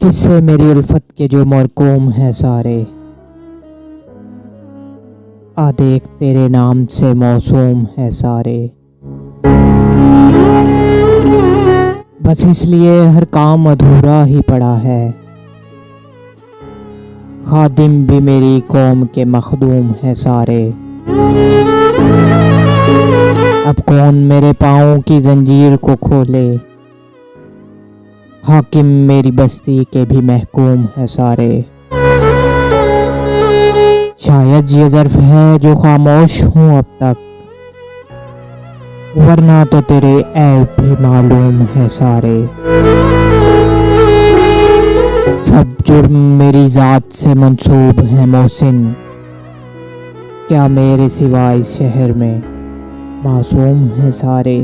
किससे मेरी उल्फत के जो मरकूम हैं सारे, आ देख तेरे नाम से मौसूम है सारे। बस इसलिए हर काम अधूरा ही पड़ा है, खादिम भी मेरी कौम के मखदूम है सारे। अब कौन मेरे पाँव की जंजीर को खोले, हाकिम मेरी बस्ती के भी महकूम है सारे। शायद ये ज़र्फ है जो खामोश हूँ अब तक, वरना तो तेरे ऐब भी मालूम है सारे। सब जुर्म मेरी ज़ात से मंसूब है मोहसिन, क्या मेरे सिवा इस शहर में मासूम है सारे।